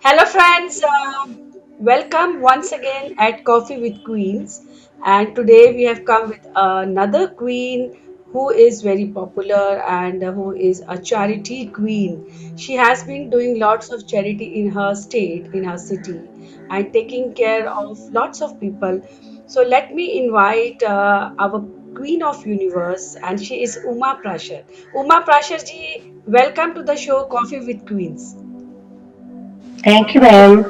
Hello, friends. Welcome once again at Coffee with Queens. And today we have come with another queen who is very popular and who is a charity queen. She has been doing lots of charity in her state, in her city, and taking care of lots of people. So let me invite our Queen of Universe, and she is Uma Prashar. Uma Prashar ji, welcome to the show Coffee with Queens. Thank you ma'am.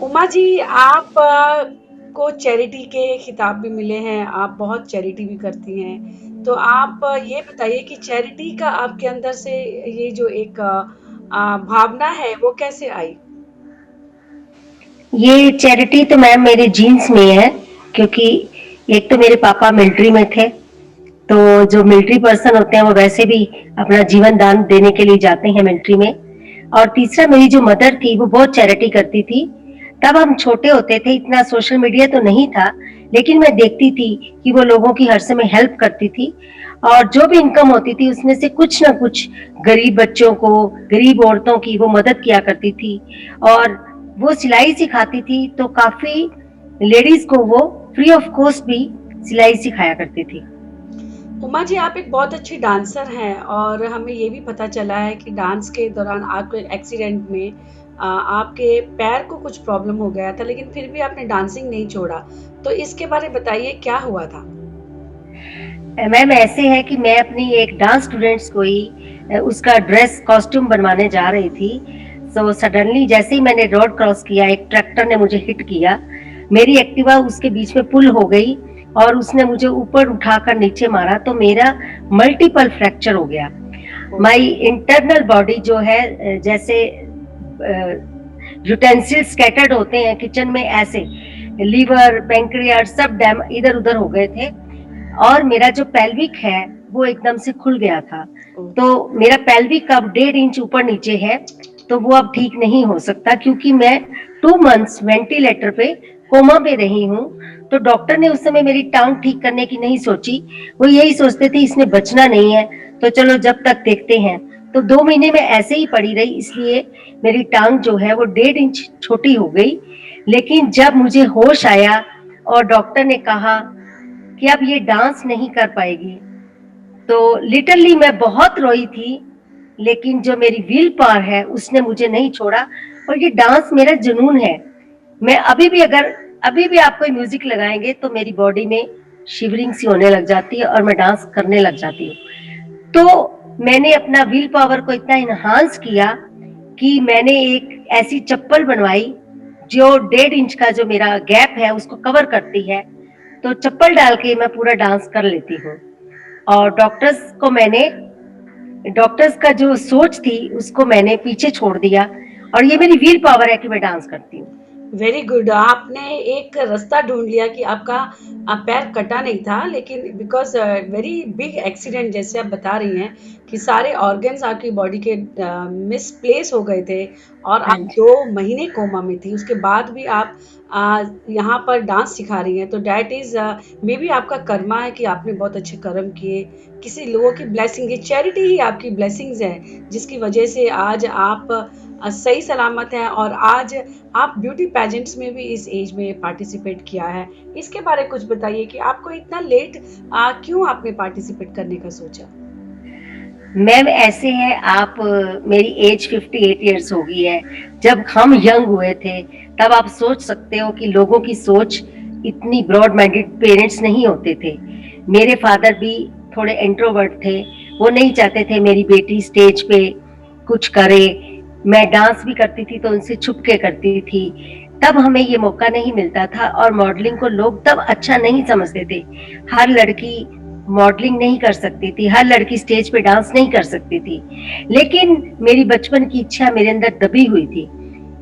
Uma ji, आप को charity के खिताब भी मिले हैं, आप बहुत charity भी करती हैं। तो आप ये बताइए कि चैरिटी का आपके अंदर से ये जो एक भावना है वो कैसे आई? ये चैरिटी तो मैम मेरे जीन्स में है, क्योंकि एक तो मेरे पापा मिलिट्री में थे, तो जो मिलिट्री पर्सन होते हैं वो वैसे भी अपना जीवन दान देने के लिए जाते हैं मिलिट्री में। और तीसरा, मेरी जो मदर थी वो बहुत चैरिटी करती थी। तब हम छोटे होते थे, इतना सोशल मीडिया तो नहीं था, लेकिन मैं देखती थी कि वो लोगों की हर समय हेल्प करती थी, और जो भी इनकम होती थी उसमें से कुछ ना कुछ गरीब बच्चों को, गरीब औरतों की वो मदद किया करती थी। और वो सिलाई सिखाती थी, तो काफी लेडीज को वो फ्री ऑफ कॉस्ट भी सिलाई सिखाया करती थी। उमा जी, आप एक बहुत अच्छी डांसर हैं और हमें ये भी पता चला है कि डांस के दौरान आपके एक्सीडेंट में आपके पैर को कुछ प्रॉब्लम हो गया था, लेकिन फिर भी आपने डांसिंग नहीं छोड़ा। तो इसके बारे में बताइए, क्या हुआ था? मैम, ऐसे है कि मैं अपनी एक डांस स्टूडेंट्स को ही उसका ड्रेस कॉस्ट्यूम बनवाने जा रही थी। सो सडनली जैसे ही मैंने रोड क्रॉस किया, एक ट्रैक्टर ने मुझे हिट किया। मेरी एक्टिवा उसके बीच में पुल हो गई और उसने मुझे ऊपर उठाकर नीचे मारा, तो मेरा मल्टीपल फ्रैक्चर हो गया। माई ओहो। इंटरनल बॉडी जो है, जैसे यूटेंसिल स्कैटर्ड होते हैं किचन में, ऐसे लीवर पैंक्रियास सब डैम इधर उधर हो गए थे। और मेरा जो पेल्विक है वो एकदम से खुल गया था। ओह। तो मेरा पेल्विक अब 1.5 इंच ऊपर नीचे है, तो वो अब ठीक नहीं हो सकता, क्योंकि मैं 2 मंथ्स वेंटिलेटर पे कोमा में रही हूँ। तो डॉक्टर ने उस समय मेरी टांग ठीक करने की नहीं सोची। वो यही सोचते थे इसने बचना नहीं है, तो चलो जब तक देखते हैं। तो 2 महीने में ऐसे ही पड़ी रही, इसलिए मेरी टांग जो है वो 1.5 इंच छोटी हो गई। लेकिन जब मुझे होश आया और डॉक्टर ने कहा कि अब ये डांस नहीं कर पाएगी, तो लिटरली मैं बहुत रोई थी। लेकिन जो मेरी विल पावर है उसने मुझे नहीं छोड़ा, और ये डांस मेरा जुनून है। मैं अभी भी आप कोई म्यूजिक लगाएंगे तो मेरी बॉडी में शिवरिंग सी होने लग जाती है और मैं डांस करने लग जाती हूँ। तो मैंने अपना विल पावर को इतना इन्हांस किया कि मैंने एक ऐसी चप्पल बनवाई जो 1.5 इंच का जो मेरा गैप है उसको कवर करती है। तो चप्पल डाल के मैं पूरा डांस कर लेती हूँ। और डॉक्टर्स का जो सोच थी उसको मैंने पीछे छोड़ दिया, और ये मेरी विल पावर है कि मैं डांस करती हूँ। वेरी गुड, आपने एक रास्ता ढूंढ लिया कि आपका पैर कटा नहीं था, लेकिन बिकॉज वेरी बिग एक्सीडेंट जैसे आप बता रही हैं कि सारे ऑर्गन्स आपकी बॉडी के मिसप्लेस हो गए थे और हाँ आप जी। 2 महीने कोमा में थी। उसके बाद भी आप यहाँ पर डांस सिखा रही हैं, तो डैट इज मे बी आपका कर्मा है कि आपने बहुत अच्छे कर्म किए। किसी लोगों की ब्लेसिंग, ये चैरिटी ही आपकी ब्लेसिंग्स है, जिसकी वजह से आज आप सही सलामत हैं और आज आप ब्यूटी पेजेंट्स में भी इस एज में पार्टिसिपेट किया है। इसके बारे में कुछ बताइए कि आपको इतना लेट क्यों आपने पार्टिसिपेट करने का सोचा? मैम, ऐसे है, आप मेरी एज 58 ईयर्स हो गई है। जब हम यंग हुए थे तब आप सोच सकते हो कि लोगों की सोच इतनी ब्रॉड माइंडेड पेरेंट्स नहीं होते थे। मेरे फादर भी थोड़े इंट्रोवर्ट थे। वो नहीं चाहते थे मेरी बेटी स्टेज पे कुछ करे। मैं डांस भी करती थी तो उनसे छुप के करती थी। तब हमें ये मौका नहीं मिलता था, और मॉडलिंग को लोग तब अच्छा नहीं समझते थे। हर लड़की मॉडलिंग नहीं कर सकती थी, हर लड़की स्टेज पे डांस नहीं कर सकती थी। लेकिन मेरी बचपन की इच्छा मेरे अंदर दबी हुई थी।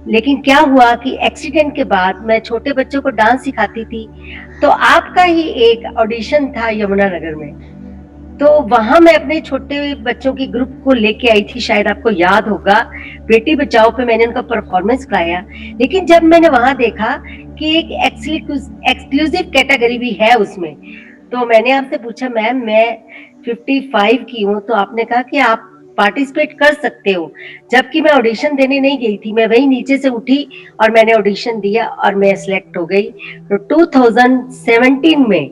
लेकिन क्या हुआ कि एक्सीडेंट के बाद मैं छोटे बच्चों को डांस सिखाती थी, तो आपका ही एक ऑडिशन था यमुनानगर में। तो वहां मैं अपने छोटे बच्चों की ग्रुप को लेके आई थी, शायद आपको याद होगा। बेटी बचाओ पे मैंने उनका परफॉर्मेंस कराया। लेकिन जब मैंने वहां देखा कि एक एक्सक्लूसिव कैटेगरी भी है उसमें, तो मैंने आपसे पूछा, मैम मैं 55 की हूँ, तो आपने कहा कि आप पार्टिसिपेट कर सकते हो। जबकि मैं ऑडिशन देने नहीं गई थी, मैं वहीं नीचे से उठी और मैंने ऑडिशन दिया और मैं सिलेक्ट हो गई। तो 2017 में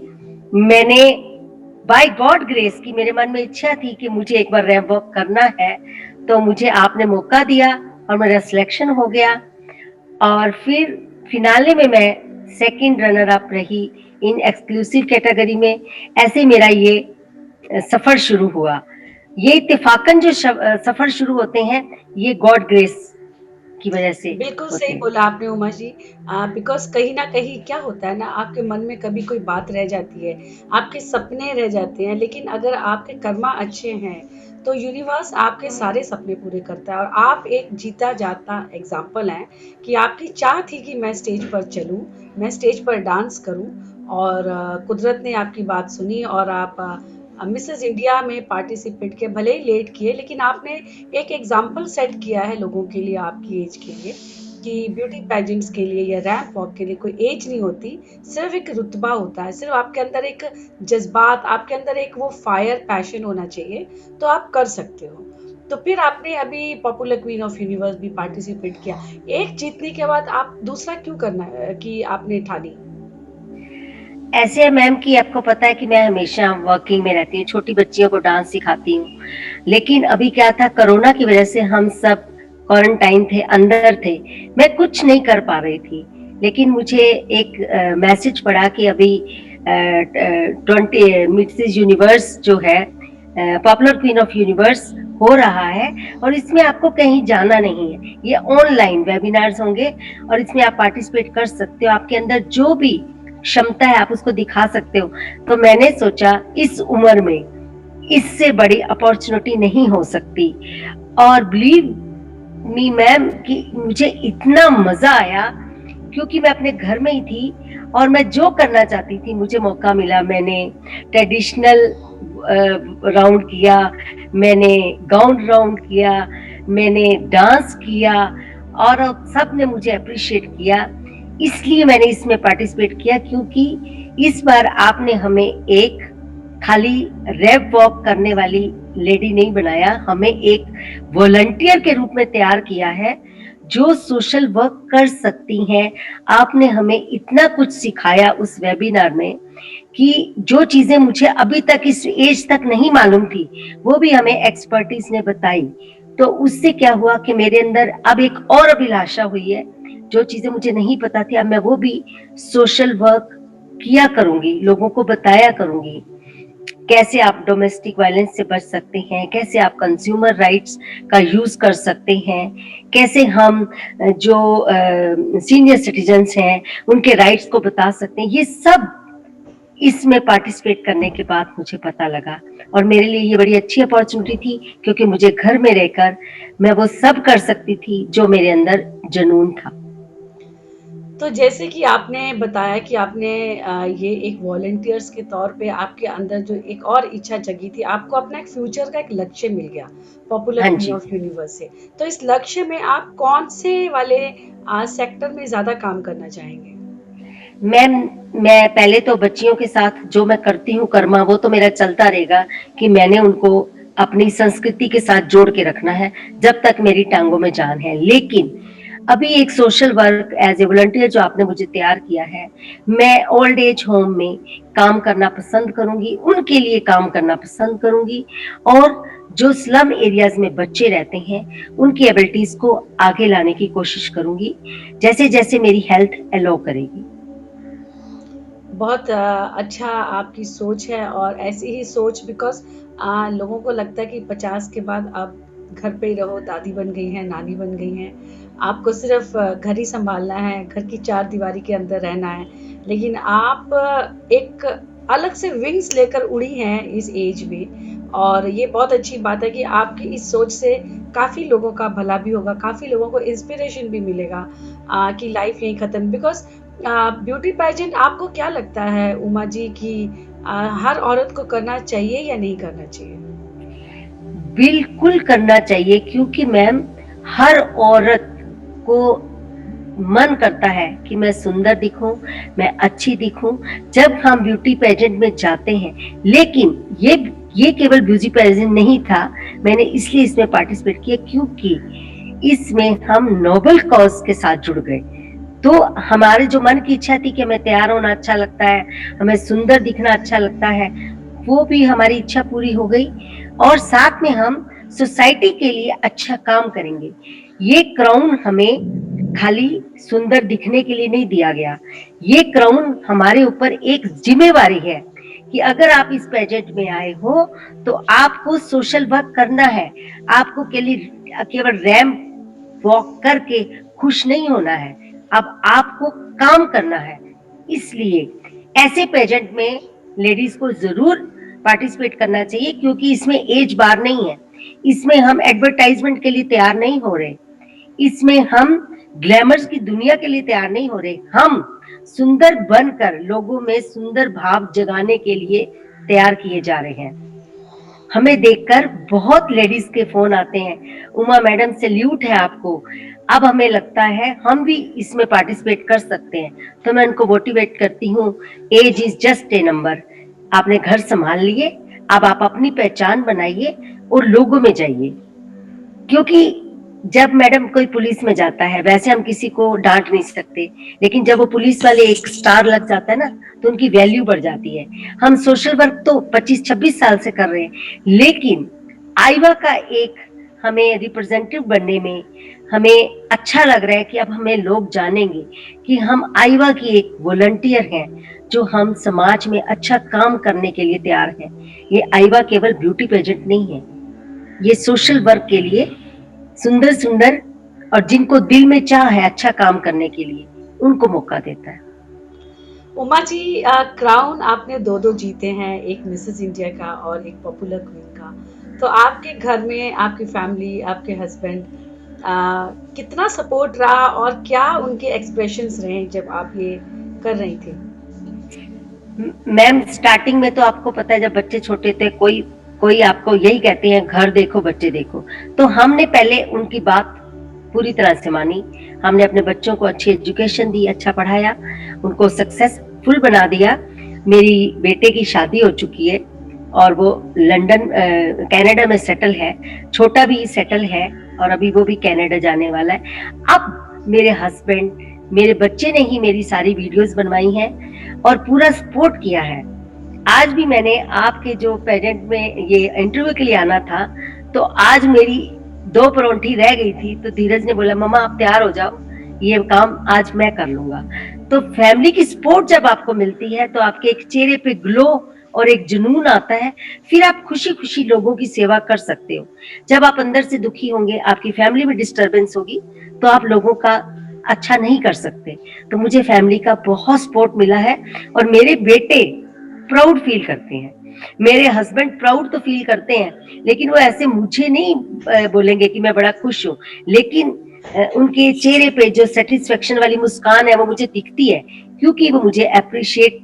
मैंने बाय गॉड ग्रेस की मेरे मन में इच्छा थी कि मुझे एक बार रैंप वॉक करना है, तो मुझे आपने मौका दिया और मेरा सिलेक्शन हो गया। और फिर फिनाले में मैं सेकंड रनर अप रही इन एक्सक्लूसिव कैटेगरी में। ऐसे मेरा ये सफर शुरू हुआ। ये इत्तेफाकन जो सफर शुरू होते हैं, ये गॉड ग्रेस की वजह से बिल्कुल होते सही हैं। बोला आपने उमा जी। बिकॉज कहीं ना कहीं क्या होता है ना, आपके मन में कभी कोई बात रह जाती है, आपके सपने रह जाते हैं, लेकिन अगर आपके कर्मा अच्छे हैं तो यूनिवर्स आपके सारे सपने पूरे करता है। और आप एक जीता जाता एग्जाम्पल हैं कि आपकी चाह थी कि मैं स्टेज पर चलूं, मैं स्टेज पर डांस करूं, और कुदरत ने आपकी बात सुनी और आप मिसेस इंडिया में पार्टिसिपेट किए। भले ही लेट किए, लेकिन आपने एक एग्जाम्पल सेट किया है लोगों के लिए, आपकी एज के लिए, कि ब्यूटी पेजेंट्स के लिए या रैंप वॉक के लिए कोई एज नहीं होती, सिर्फ एक रुतबा होता है, सिर्फ आपके अंदर एक जज्बात, आपके अंदर एक वो फायर पैशन होना चाहिए, तो आप कर सकते हो। तो फिर आपने अभी पॉपुलर क्वीन ऑफ यूनिवर्स भी पार्टिसिपेट किया। एक जीतने के बाद आप दूसरा क्यों करना कि आपने ठानी? ऐसे है मैम कि आपको पता है कि मैं हमेशा वर्किंग में रहती हूँ, छोटी बच्चियों को डांस सिखाती हूँ। लेकिन अभी क्या था, कोरोना की वजह से हम सब क्वारंटाइन थे, अंदर थे, मैं कुछ नहीं कर पा रही थी। लेकिन मुझे एक मैसेज पड़ा कि अभी 20 मिसेस यूनिवर्स जो है, पॉपुलर क्वीन ऑफ यूनिवर्स हो रहा है, और इसमें आपको कहीं जाना नहीं है। ये ऑनलाइन वेबिनार्स होंगे और इसमें आप पार्टिसिपेट कर सकते हो। आपके अंदर जो भी क्षमता है आप उसको दिखा सकते हो। तो मैंने सोचा इस उम्र में इससे बड़ी अपॉर्चुनिटी नहीं हो सकती। और बिलीव मी मैम कि मुझे इतना मजा आया, क्योंकि मैं अपने घर में ही थी और मैं जो करना चाहती थी मुझे मौका मिला। मैंने ट्रेडिशनल राउंड किया, मैंने गाउन राउंड किया, मैंने डांस किया, और सब ने मुझे अप्रिशिएट किया। इसलिए मैंने इसमें पार्टिसिपेट किया, क्योंकि इस बार आपने हमें एक खाली रैप वॉक करने वाली लेडी नहीं बनाया, हमें एक वॉलंटियर के रूप में तैयार किया है जो सोशल वर्क कर सकती हैं। आपने हमें इतना कुछ सिखाया उस वेबिनार में कि जो चीजें मुझे अभी तक इस एज तक नहीं मालूम थी, वो भी हमें एक्सपर्टीज ने बताई। तो उससे क्या हुआ कि मेरे अंदर अब एक और अभिलाषा हुई है। जो चीजें मुझे नहीं पता थी, अब मैं वो भी सोशल वर्क किया करूंगी, लोगों को बताया करूंगी। कैसे आप डोमेस्टिक वायलेंस से बच सकते हैं, कैसे आप कंज्यूमर राइट्स का यूज कर सकते हैं, कैसे हम जो सीनियर सिटीजन्स हैं उनके राइट्स को बता सकते हैं। ये सब इसमें पार्टिसिपेट करने के बाद मुझे पता लगा, और मेरे लिए ये बड़ी अच्छी अपॉर्चुनिटी थी, क्योंकि मुझे घर में रहकर मैं वो सब कर सकती थी जो मेरे अंदर जुनून था। तो जैसे कि आपने बताया कि आपने ये एक वॉलंटियर्स के तौर पे आपके अंदर जो एक और इच्छा जगी थी, आपको अपना एक फ्यूचर का एक लक्ष्य मिल गया पॉपुलर हाँ क्वीन जी ऑफ यूनिवर्स से। तो इस लक्ष्य में आप कौन से वाले सेक्टर में ज्यादा काम करना चाहेंगे? मैम, मैं पहले तो बच्चियों के साथ जो मैं करती हूँ कर्मा, वो तो मेरा चलता रहेगा कि मैंने उनको अपनी संस्कृति के साथ जोड़ के रखना है जब तक मेरी टांगों में जान है। लेकिन अभी एक social work as a volunteer जो आपने मुझे तैयार किया है, मैं ओल्ड एज होम में काम करना पसंद करूंगी, उनके लिए काम करना पसंद करूंगी, और जो स्लम एरियाज में बच्चे रहते हैं उनकी एबिलिटीज को आगे लाने की कोशिश करूंगी, जैसे जैसे मेरी हेल्थ अलाउ करेगी। बहुत अच्छा आपकी सोच है, और ऐसी ही सोच, बिकॉज लोगों को लगता है कि 50 के बाद आप घर पे ही रहो, दादी बन गई हैं, नानी बन गई हैं, आपको सिर्फ घर ही संभालना है, घर की चार दीवारी के अंदर रहना है। लेकिन आप एक अलग से विंग्स लेकर उड़ी हैं इस एज में, और ये बहुत अच्छी बात है कि आपकी इस सोच से काफ़ी लोगों का भला भी होगा, काफ़ी लोगों को इंस्पिरेशन भी मिलेगा कि लाइफ यहीं ख़त्म। बिकॉज ब्यूटी पेजेंट आपको क्या लगता है उमा जी कि हर औरत को करना चाहिए या नहीं करना चाहिए? बिल्कुल करना चाहिए, क्योंकि मैम हर औरत को मन करता है कि मैं सुंदर दिखूं, मैं अच्छी दिखूं जब हम ब्यूटी पेजेंट में जाते हैं। लेकिन ये ये केवल ब्यूटी पेजेंट नहीं था, मैंने इसलिए इसमें पार्टिसिपेट किया क्योंकि इसमें हम नोबल कॉज के साथ जुड़ गए। तो हमारे जो मन की इच्छा थी कि हमें तैयार होना अच्छा लगता है, हमें सुंदर दिखना अच्छा लगता है, वो भी हमारी इच्छा पूरी हो गई और साथ में हम सोसाइटी के लिए अच्छा काम करेंगे। ये क्राउन हमें खाली सुंदर दिखने के लिए नहीं दिया गया, ये क्राउन हमारे ऊपर एक जिम्मेवारी है कि अगर आप इस पेजेंट में आए हो तो आपको सोशल वर्क करना है, आपको केवल रैंप वॉक करके खुश नहीं होना है, अब आपको काम करना है। इसलिए ऐसे पेजेंट में लेडीज को जरूर पार्टिसिपेट करना चाहिए क्योंकि इसमें एज बार नहीं है, इसमें हम एडवर्टाइजमेंट के लिए तैयार नहीं हो रहे, इसमें हम ग्लैमर्स की दुनिया के लिए तैयार नहीं हो रहे, हम सुंदर बनकर लोगों में सुंदर भाव जगाने के लिए तैयार किए जा रहे हैं। हमें देखकर बहुत लेडीज के फोन आते हैं, उमा मैडम सैल्यूट है आपको, अब हमें लगता है हम भी इसमें पार्टिसिपेट कर सकते हैं। तो मैं उनको मोटिवेट करती हूँ, age is just a number, आपने घर संभाल लिए, अब आप अपनी पहचान बनाइए और लोगों में जाइए। क्योंकि जब मैडम कोई पुलिस में जाता है, वैसे हम किसी को डांट नहीं सकते, लेकिन जब वो पुलिस वाले एक स्टार लग जाता है ना तो उनकी वैल्यू बढ़ जाती है। हम सोशल वर्क तो 25-26 साल से कर रहे हैं, लेकिन आईवा का एक हमें रिप्रेजेंटेटिव बनने में हमें अच्छा लग रहा है कि अब हमें लोग जानेंगे कि हम आईवा की एक वॉलंटियर हैं जो हम समाज में अच्छा काम करने के लिए तैयार हैं। ये आईवा केवल ब्यूटी पेजेंट नहीं है, ये सोशल वर्क के लिए सुंदर सुंदर और जिनको दिल में चाह है अच्छा काम करने के लिए उनको मौका देता है। उमा जी, क्राउन आपने दो दो जीते हैं, एक मिसेस इंडिया का और एक पॉपुलर क्वीन का। तो आपके घर में आपकी फैमिली, आपके हस्बैंड कितना सपोर्ट रहा और क्या उनके एक्सप्रेशंस रहे जब आप ये कर रही थी? मैम स्टार्टिंग में तो आपको पता है जब बच्चे छोटे थे कोई कोई आपको यही कहते हैं घर देखो बच्चे देखो, तो हमने पहले उनकी बात पूरी तरह से मानी, हमने अपने बच्चों को अच्छी एजुकेशन दी, अच्छा पढ़ाया, उनको सक्सेसफुल बना दिया। मेरी बेटे की शादी हो चुकी है और वो लंदन कनाडा में सेटल है, छोटा भी सेटल है और अभी वो भी कनाडा जाने वाला है। अब मेरे हस्बैंड, मेरे बच्चे ने ही मेरी सारी वीडियोस बनवाई हैं और पूरा सपोर्ट किया है। आज भी मैंने आपके जो पेजेंट में ये इंटरव्यू के लिए आना था, तो आज मेरी 2 परौंठी रह गई थी, तो धीरज ने बोला मम्मा आप तैयार हो जाओ, ये काम आज मैं कर लूंगा। तो फैमिली की सपोर्ट जब आपको मिलती है तो आपके एक चेहरे पे ग्लो और एक जुनून आता है, फिर आप खुशी खुशी लोगों की सेवा कर सकते हो। जब आप अंदर से दुखी होंगे, आपकी फैमिली में डिस्टर्बेंस होगी, तो आप लोगों का अच्छा नहीं कर सकते। तो मुझे फैमिली का बहुत सपोर्ट मिला है और मेरे बेटे प्राउड फील करते हैं, मेरे हस्बैंड प्राउड तो फील करते हैं, लेकिन वो ऐसे मुझे नहीं बोलेंगे कि मैं बड़ा खुश हूँ, लेकिन उनके चेहरे पे जो सेटिस्फेक्शन वाली मुस्कान है वो मुझे दिखती है, क्योंकि वो मुझे अप्रिशिएट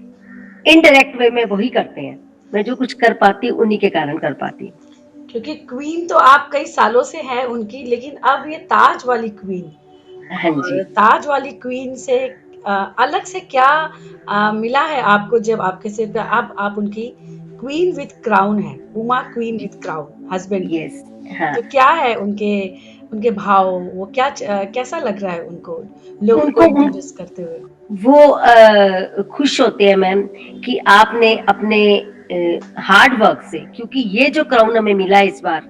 इनडायरेक्ट वे में वही करते हैं। मैं जो कुछ कर पाती हूँ उन्हीं के कारण कर पाती हूँ। क्योंकि क्वीन तो आप कई सालों से हैं उनकी, लेकिन अब ये ताज वाली क्वीन, हाँ और जी। ताज वाली क्वीन से अलग से क्या मिला है आपको जब आपके सिर पे अब आप उनकी क्वीन विद क्राउन है, Uma queen with crown husband की। यस। हाँ, तो क्या है उनके उनके भाव, वो क्या कैसा लग रहा है उनको लोगों को उनको इंट्रोड्यूस करते हुए? वो खुश होते हैं मैम कि आपने अपने हार्ड वर्क से, क्योंकि ये जो क्राउन हमें मिला इस बार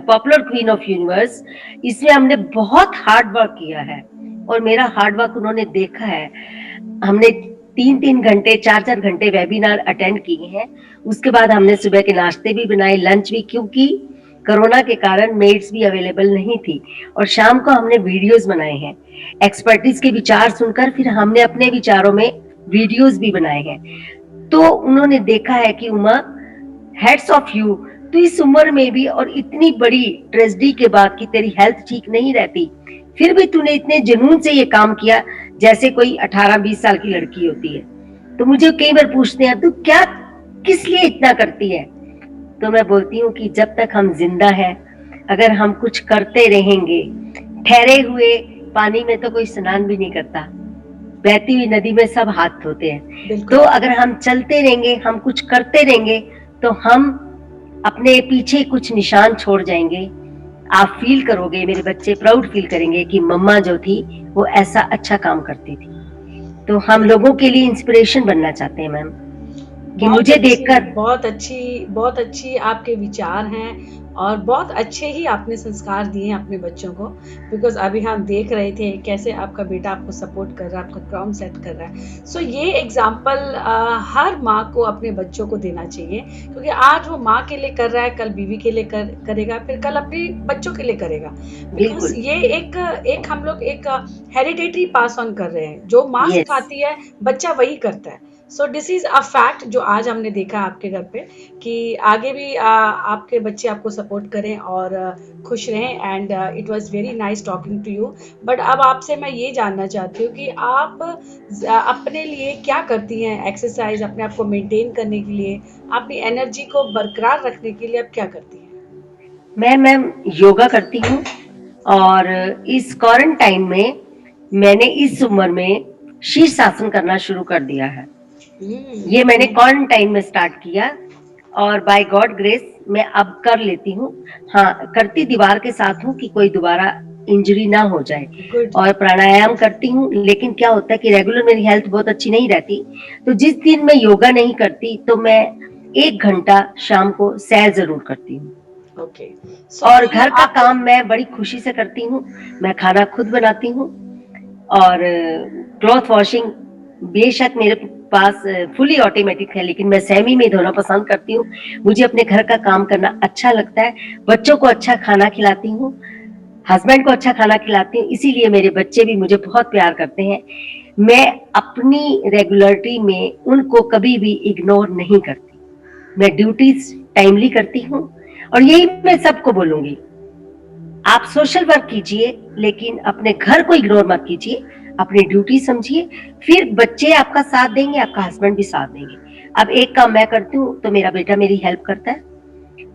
पॉपुलर क्वीन ऑफ यूनिवर्स, इसमें हमने बहुत हार्ड वर्क किया है और मेरा हार्ड वर्क उन्होंने देखा है। हमने 3-3 घंटे 4-4 घंटे वेबिनार अटेंड किए हैं, उसके बाद हमने सुबह के नाश्ते भी बनाए, लंच भी, क्योंकि कोरोना के कारण मेड्स भी अवेलेबल नहीं थी, और शाम को हमने वीडियोस बनाए हैं, एक्सपर्टीज के विचार सुनकर फिर हमने अपने विचारों में वीडियोस भी बनाए हैं। तो उन्होंने देखा है कि उमा हेड्स ऑफ यू, तो इस उम्र में भी और इतनी बड़ी ट्रेजेडी के बाद कि तेरी हेल्थ ठीक नहीं रहती, फिर भी तूने इतने जुनून से ये काम किया जैसे कोई 18-20 साल की लड़की होती है। तो मुझे कई बार पूछते हैं तू क्या किस लिए इतना करती है, तो मैं बोलती हूँ कि जब तक हम जिंदा हैं, अगर हम कुछ करते रहेंगे, ठहरे हुए पानी में तो कोई स्नान भी नहीं करता, बहती हुई नदी में सब हाथ धोते हैं। तो बिल्कुल। अगर हम चलते रहेंगे, हम कुछ करते रहेंगे, तो हम अपने पीछे कुछ निशान छोड़ जाएंगे। आप फील करोगे, मेरे बच्चे प्राउड फील करेंगे कि मम्मा जो थी वो ऐसा अच्छा काम करती थी। तो हम वेरी लोगों के लिए इंस्पिरेशन बनना चाहते हैं मैम, कि बहुत मुझे अच्छी देखकर। बहुत अच्छी आपके विचार हैं और बहुत अच्छे ही आपने संस्कार दिए हैं अपने बच्चों को। बिकॉज अभी हम देख रहे थे कैसे आपका बेटा आपको सपोर्ट कर रहा है, आपका ग्राउंड सेट कर रहा है। सो ये एग्जाम्पल हर माँ को अपने बच्चों को देना चाहिए, क्योंकि आज वो माँ के लिए कर रहा है, कल बीवी के लिए करेगा, फिर कल अपने बच्चों के लिए करेगा। बिकॉज बिल्कुल। ये एक एक हम लोग एक हेरिडेटरी पास ऑन कर रहे हैं, जो माँ यस। सिखाती है बच्चा वही करता है। So this is a fact जो आज हमने देखा आपके घर पे, कि आगे भी आपके बच्चे आपको सपोर्ट करें और खुश रहें। And it was very nice talking to you. But अब आपसे मैं ये जानना चाहती हूँ कि आप अपने लिए क्या करती हैं, एक्सरसाइज अपने आप को मेंटेन करने के लिए, अपनी एनर्जी को बरकरार रखने के लिए आप क्या करती हैं? मैं मैम योगा करती हूँ, और इस क्वारंटाइन में मैंने इस उम्र में शीर्षासन करना शुरू कर दिया है। ये मैंने हम्म। क्वारंटाइन में स्टार्ट किया, और बाय गॉड ग्रेस मैं अब कर लेती हूँ। हाँ, करती दीवार के साथ हूँ कि कोई दोबारा इंजरी ना हो जाए। गुड। और प्राणायाम करती हूँ, लेकिन क्या होता है कि रेगुलर मेरी हेल्थ बहुत अच्छी नहीं रहती, तो जिस दिन मैं योगा नहीं करती तो मैं 1 घंटा शाम को सैर जरूर करती हूँ। ओके। सो और मतलब घर का आप काम मैं बड़ी खुशी से करती हूँ। मैं खाना खुद बनाती हूँ, और क्लॉथ वॉशिंग बेशक मेरे पास फुली ऑटोमेटिक है, लेकिन मैं सेमी में धोना पसंद करती हूँ। मुझे अपने घर का काम करना अच्छा लगता है। बच्चों को अच्छा खाना खिलाती हूँ, हस्बैंड को अच्छा खाना खिलाती हूँ, इसीलिए मेरे बच्चे भी मुझे बहुत प्यार करते हैं। मैं अपनी रेगुलरिटी में उनको कभी भी इग्नोर नहीं करती। मैं ड्यूटीज टाइमली करती हूँ, और यही मैं सबको बोलूंगी, आप सोशल वर्क कीजिए, लेकिन अपने घर को इग्नोर मत कीजिए, अपनी ड्यूटी समझिए। फिर बच्चे आपका साथ देंगे, आपका हस्बैंड भी साथ देंगे। अब एक काम मैं करती हूँ तो मेरा बेटा मेरी हेल्प करता है।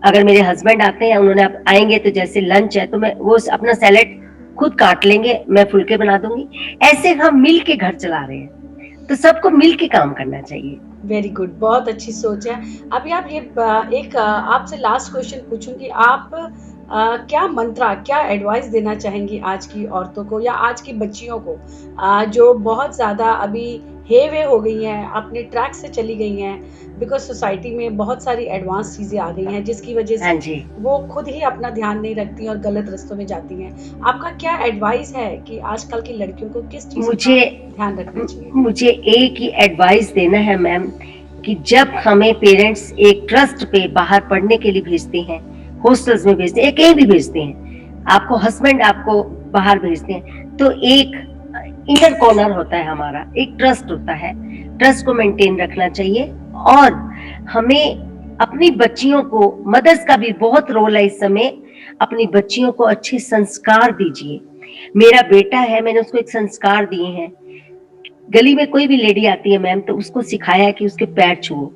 अगर मेरे हस्बैंड आते हैं, उन्होंने अब आएंगे तो जैसे लंच है तो मैं वो अपना सैलेड खुद काट लेंगे, मैं फुलके बना दूंगी। ऐसे हम मिल के घर चला रहे हैं, तो सबको मिल के काम करना चाहिए। वेरी गुड, बहुत अच्छी सोच है। अभी आप ये एक आपसे लास्ट क्वेश्चन पूछूंगी। आप क्या मंत्रा, क्या एडवाइस देना चाहेंगी आज की औरतों को या आज की बच्चियों को, जो बहुत ज़्यादा अभी हेवे हो गई हैं, अपने ट्रैक से चली गई हैं, बिकॉज सोसाइटी में बहुत सारी एडवांस चीज़ें आ गई हैं जिसकी वजह हाँ से जी। वो खुद ही अपना ध्यान नहीं रखती हैं और गलत रास्तों में जाती हैं। आपका क्या एडवाइस है कि आजकल की लड़कियों को किस चीज़ का मुझे ध्यान रखना चाहिए? मुझे एक ही एडवाइस देना है मैम, कि जब हमें पेरेंट्स एक ट्रस्ट पे बाहर पढ़ने के लिए भेजते हैं, हॉस्टल्स में भेजते हैं, कहीं भी भेजते हैं, आपको हस्बैंड आपको बाहर भेजते हैं, तो एक इनर कॉर्नर होता है हमारा, एक ट्रस्ट होता है। ट्रस्ट को मेंटेन रखना चाहिए। और हमें अपनी बच्चियों को, मदर्स का भी बहुत रोल है इस समय, अपनी बच्चियों को अच्छे संस्कार दीजिए। मेरा बेटा है, मैंने उसको एक संस्कार दिए हैं। गली में कोई भी लेडी आती है मैम, तो उसको सिखाया है कि उसके पैर छुओ।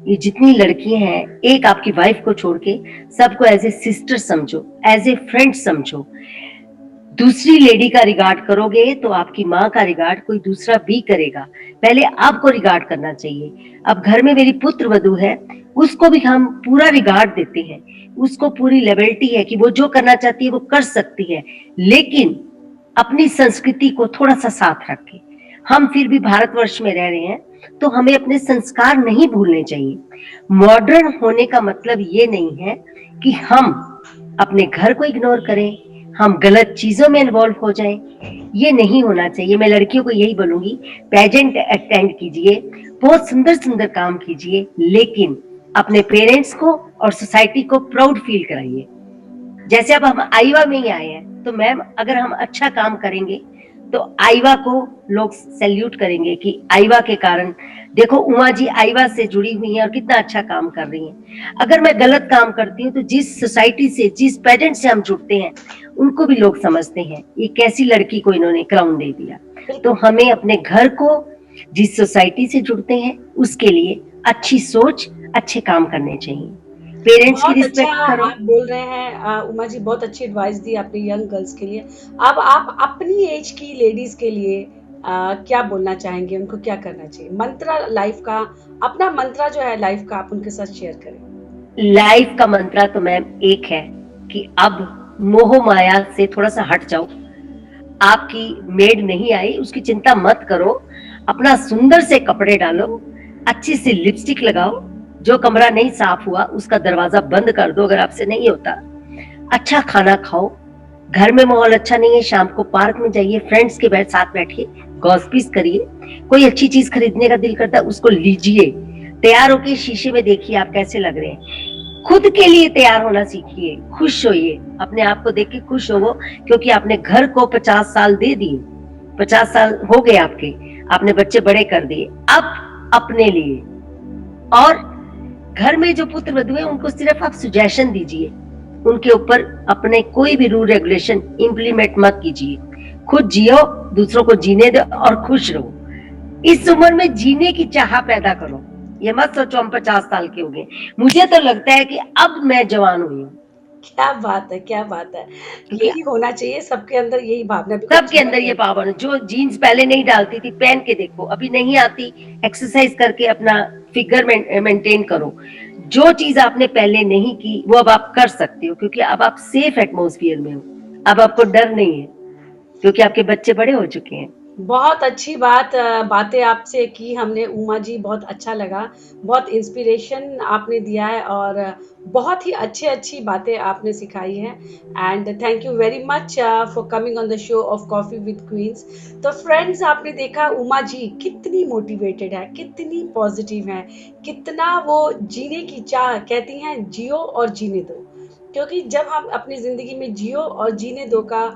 ये जितनी लड़कियां हैं, एक आपकी वाइफ को छोड़ के सबको एज ए सिस्टर समझो, एज ए फ्रेंड समझो। दूसरी लेडी का रिगार्ड करोगे तो आपकी माँ का रिगार्ड कोई दूसरा भी करेगा। पहले आपको रिगार्ड करना चाहिए। अब घर में मेरी पुत्र वधू है, उसको भी हम पूरा रिगार्ड देते हैं, उसको पूरी लेवलिटी है कि वो जो करना चाहती है वो कर सकती है, लेकिन अपनी संस्कृति को थोड़ा सा साथ रखें। हम फिर भी भारतवर्ष में रह रहे हैं, तो हमें अपने संस्कार नहीं भूलने चाहिए। मॉडर्न होने का मतलब ये नहीं है कि हम अपने घर को इग्नोर करें, हम गलत चीजों में इन्वॉल्व हो जाएं। ये नहीं होना चाहिए। मैं लड़कियों को यही बोलूंगी, पेजेंट अटेंड कीजिए, बहुत सुंदर सुंदर काम कीजिए, लेकिन अपने पेरेंट्स को और सोसाइटी को प्राउड फील कराइए। जैसे अब हम आईवा में ही आए हैं, तो मैम अगर हम अच्छा काम करेंगे तो आईवा को लोग सैल्यूट करेंगे कि आईवा के कारण देखो उमा जी आईवा से जुड़ी हुई हैं और कितना अच्छा काम कर रही हैं। अगर मैं गलत काम करती हूँ तो जिस सोसाइटी से, जिस पेरेंट से हम जुड़ते हैं, उनको भी लोग समझते हैं ये कैसी लड़की को इन्होंने क्राउन दे दिया। तो बिल्कुल। हमें अपने घर को, जिस सोसाइटी से जुड़ते हैं, उसके लिए अच्छी सोच, अच्छे काम करने चाहिए। पेरेंट्स की बहुत अच्छा रिस्पेक्ट करो। आप बोल रहे हैं उमा जी, बहुत अच्छी एडवाइस दी आपने यंग गर्ल्स के लिए। अब आप अपनी एज की लेडीज के लिए क्या बोलना चाहेंगे, उनको क्या करना चाहिए? मंत्रा लाइफ का, अपना मंत्रा जो है लाइफ का, आप उनके साथ शेयर करें। लाइफ का मंत्र तो मैम एक है कि अब मोह माया से थोड़ा सा हट जाओ। आपकी मेड नहीं आई उसकी चिंता मत करो, अपना सुंदर से कपड़े डालो, अच्छी सी लिपस्टिक लगाओ, जो कमरा नहीं साफ हुआ उसका दरवाजा बंद कर दो अगर आपसे नहीं होता, अच्छा खाना खाओ, घर में माहौल अच्छा नहीं है शाम को पार्क में जाइए, फ्रेंड्स के साथ बैठिए, गॉसिप्स करिए, कोई अच्छी चीज खरीदने का दिल करता है उसको लीजिए, तैयार होके शीशे में देखिए आप कैसे लग रहे हैं, खुद के लिए तैयार होना सीखिए, खुश होइए, अपने आप को देख के खुश हो, क्योंकि आपने घर को 50 साल दे दिए, 50 साल हो गए आपके, आपने बच्चे बड़े कर दिए, अब अपने लिए। और घर में जो पुत्र वधु है उनको सिर्फ आप सुजेशन दीजिए, उनके ऊपर अपने कोई भी रूल रेगुलेशन इम्प्लीमेंट मत कीजिए, खुद जियो, दूसरों को जीने दो और खुश रहो। इस उम्र में जीने की चाह पैदा करो, ये मत सोचो हम 50 साल के हो गए, मुझे तो लगता है कि अब मैं जवान हुई हूँ, क्या बात है, क्या बात है। क्योंकि यही होना चाहिए सबके अंदर, यही भावना, बिल्कुल सबके जीवन अंदर ये है। पावर है, जो जीन्स पहले नहीं डालती थी पहन के देखो, अभी नहीं आती, एक्सरसाइज करके अपना फिगर मेंटेन करो, जो चीज आपने पहले नहीं की वो अब आप कर सकते हो, क्योंकि अब आप सेफ एटमोसफियर में हो, अब आपको डर नहीं है, क्योंकि आपके बच्चे बड़े हो चुके हैं। बहुत अच्छी बातें आपसे की हमने उमा जी, बहुत अच्छा लगा। बहुत इंस्पिरेशन आपने दिया है और बहुत ही अच्छी बातें आपने सिखाई हैं। And thank you very much for coming on the show of Coffee with Queens. तो फ्रेंड्स, आपने देखा उमा जी कितनी मोटिवेटेड है, कितनी पॉजिटिव है, कितना वो जीने की चाह, कहती हैं जियो और जीने दो। क्योंकि जब हम अपनी जिंदगी में जियो और जीने दो का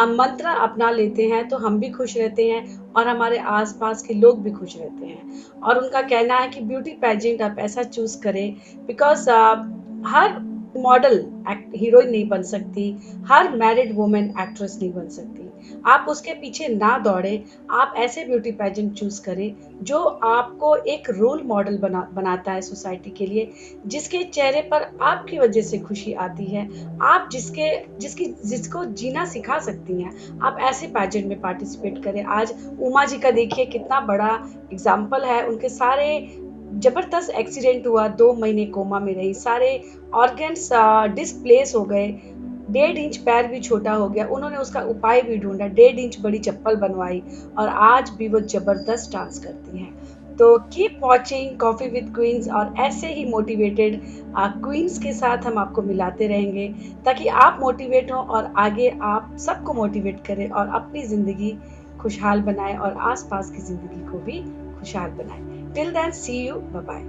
मंत्र अपना लेते हैं तो हम भी खुश रहते हैं और हमारे आसपास के लोग भी खुश रहते हैं। और उनका कहना है कि ब्यूटी पेजेंट आप ऐसा चूज करें, बिकॉज हर मॉडल हीरोइन नहीं बन सकती, हर मैरिड वुमेन एक्ट्रेस नहीं बन सकती। आप उसके पीछे ना दौड़े, आप ऐसे ब्यूटी पेजेंट चूज करें जो आपको एक रोल मॉडल बनाता है सोसाइटी के लिए, जिसके चेहरे पर आपकी वजह से खुशी आती है, आप जिसको जीना सिखा सकती हैं, आप ऐसे पैजेंट में पार्टिसिपेट करें। आज उमा जी का देखिए कितना बड़ा एग्जाम्पल है, उनके सारे जबरदस्त एक्सीडेंट हुआ, 2 महीने कोमा में रही, सारे ऑर्गन्स डिस्प्लेस हो गए, 1.5 इंच पैर भी छोटा हो गया, उन्होंने उसका उपाय भी ढूंढा, 1.5 इंच बड़ी चप्पल बनवाई और आज भी वो जबरदस्त डांस करती हैं। तो keep watching Coffee with Queens और ऐसे ही मोटिवेटेड क्वींस के साथ हम आपको मिलाते रहेंगे, ताकि आप मोटिवेट हो और आगे आप सबको मोटिवेट करें और अपनी ज़िंदगी खुशहाल बनाएं और आसपास की ज़िंदगी को भी खुशहाल बनाएं। Till then, see you, bye bye.